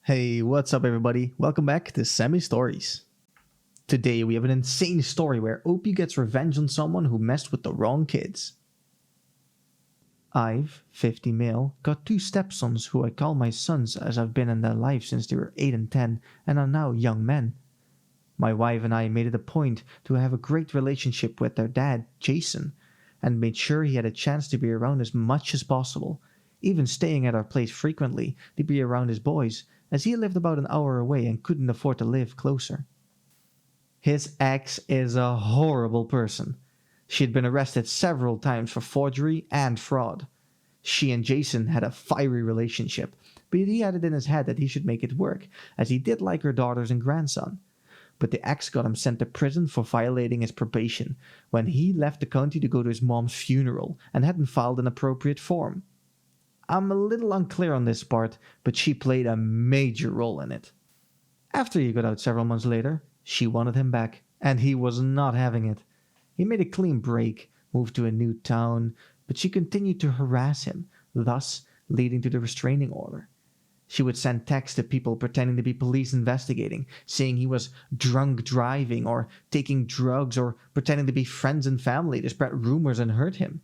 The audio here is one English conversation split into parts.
Hey, what's up everybody? Welcome back to Semi Stories. Today we have an insane story where Opie gets revenge on someone who messed with the wrong kids. I've, 50 male, got two stepsons who I call my sons as I've been in their lives since they were 8 and 10 and are now young men. My wife and I made it a point to have a great relationship with their dad, Jason, and made sure he had a chance to be around as much as possible, even staying at our place frequently to be around his boys, as he lived about an hour away and couldn't afford to live closer. His ex is a horrible person. She had been arrested several times for forgery and fraud. She and Jason had a fiery relationship, but he had it in his head that he should make it work, as he did like her daughters and grandson. But the ex got him sent to prison for violating his probation when he left the county to go to his mom's funeral and hadn't filed an appropriate form. I'm a little unclear on this part, but she played a major role in it. After he got out several months later, she wanted him back, and he was not having it. He made a clean break, moved to a new town, but she continued to harass him, thus leading to the restraining order. She would send texts to people pretending to be police investigating, saying he was drunk driving or taking drugs or pretending to be friends and family to spread rumors and hurt him.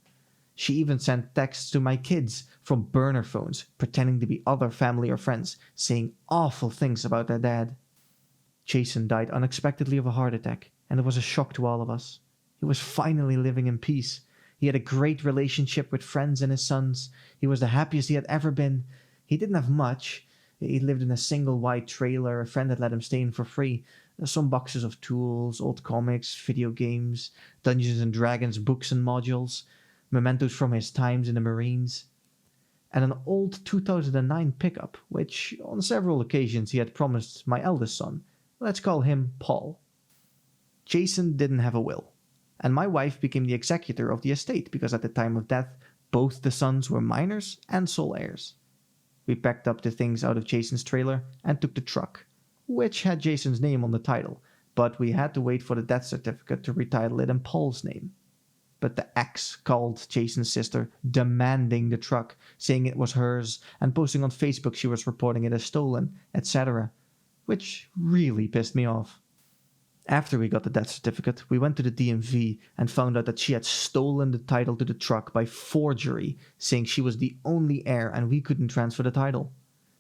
She even sent texts to my kids from burner phones, pretending to be other family or friends, saying awful things about their dad. Jason died unexpectedly of a heart attack, and it was a shock to all of us. He was finally living in peace. He had a great relationship with friends and his sons. He was the happiest he had ever been. He didn't have much. He lived in a single wide trailer. A friend had let him stay in for free. Some boxes of tools, old comics, video games, Dungeons and Dragons books and modules, mementos from his times in the Marines, and an old 2009 pickup, which on several occasions he had promised my eldest son. Let's call him Paul. Jason didn't have a will, and my wife became the executor of the estate because at the time of death, both the sons were minors and sole heirs. We packed up the things out of Jason's trailer and took the truck, which had Jason's name on the title, but we had to wait for the death certificate to retitle it in Paul's name. But the ex called Jason's sister, demanding the truck, saying it was hers, and posting on Facebook she was reporting it as stolen, etc., which really pissed me off. After we got the death certificate, we went to the DMV and found out that she had stolen the title to the truck by forgery, saying she was the only heir and we couldn't transfer the title.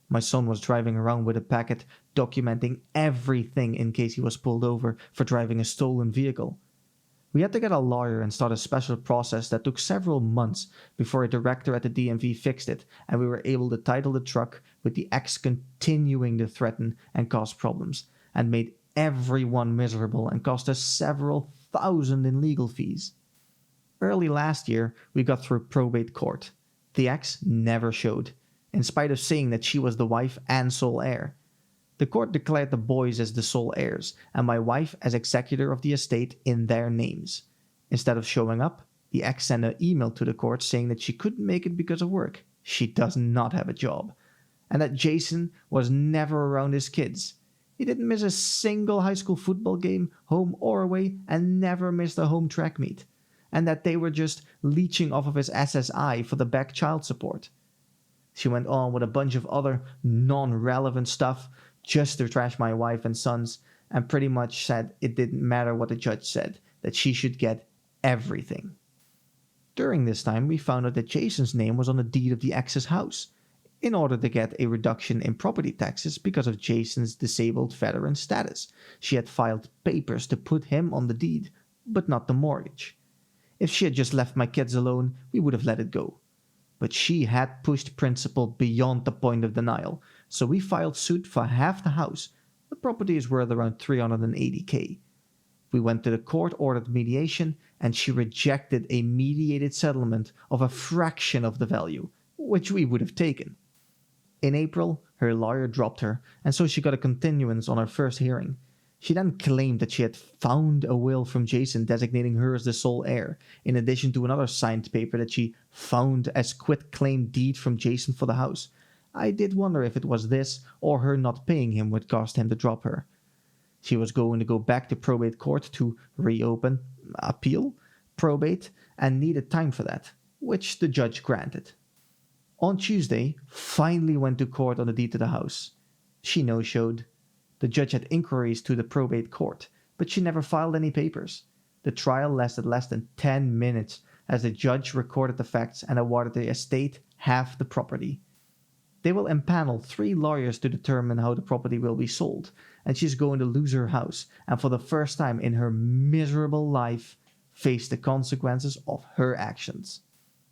My son was driving around with a packet documenting everything in case he was pulled over for driving a stolen vehicle. We had to get a lawyer and start a special process that took several months before a director at the DMV fixed it, and we were able to title the truck with the ex continuing to threaten and cause problems, and made everyone miserable and cost us several thousand in legal fees. Early last year, we got through probate court. The ex never showed, in spite of saying that she was the wife and sole heir. The court declared the boys as the sole heirs, and my wife as executor of the estate in their names. Instead of showing up, the ex sent an email to the court saying that she couldn't make it because of work. She does not have a job. And that Jason was never around his kids. He didn't miss a single high school football game, home or away, and never missed a home track meet. And that they were just leeching off of his SSI for the back child support. She went on with a bunch of other non-relevant stuff just to trash my wife and sons, and pretty much said it didn't matter what the judge said, that she should get everything. During this time, we found out that Jason's name was on the deed of the ex's house, in order to get a reduction in property taxes because of Jason's disabled veteran status. She had filed papers to put him on the deed, but not the mortgage. If she had just left my kids alone, we would have let it go. But she had pushed principle beyond the point of denial, so we filed suit for half the house. The property is worth around $380K. We went to the court-ordered mediation, and she rejected a mediated settlement of a fraction of the value, which we would have taken. In April, her lawyer dropped her, and so she got a continuance on her first hearing. She then claimed that she had found a will from Jason designating her as the sole heir, in addition to another signed paper that she found as quitclaim deed from Jason for the house. I did wonder if it was this or her not paying him would cause him to drop her. She was going to go back to probate court to appeal probate, and needed time for that, which the judge granted. On Tuesday, finally went to court on the deed to the house. She no-showed. The judge had inquiries to the probate court, but she never filed any papers. The trial lasted less than 10 minutes as the judge recorded the facts and awarded the estate half the property. They will impanel 3 lawyers to determine how the property will be sold, and she's going to lose her house and for the first time in her miserable life face the consequences of her actions.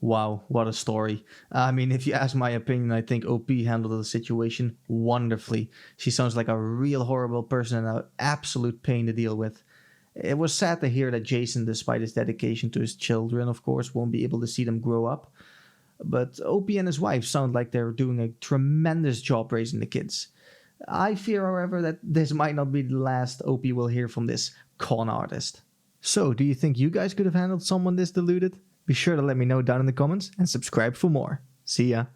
Wow, what a story. I mean, if you ask my opinion, I think OP handled the situation wonderfully. She sounds like a real horrible person and an absolute pain to deal with. It was sad to hear that Jason, despite his dedication to his children, of course, won't be able to see them grow up. But OP and his wife sound like they're doing a tremendous job raising the kids. I fear, however, that this might not be the last OP will hear from this con artist. So, do you think you guys could have handled someone this deluded? Be sure to let me know down in the comments and subscribe for more. See ya.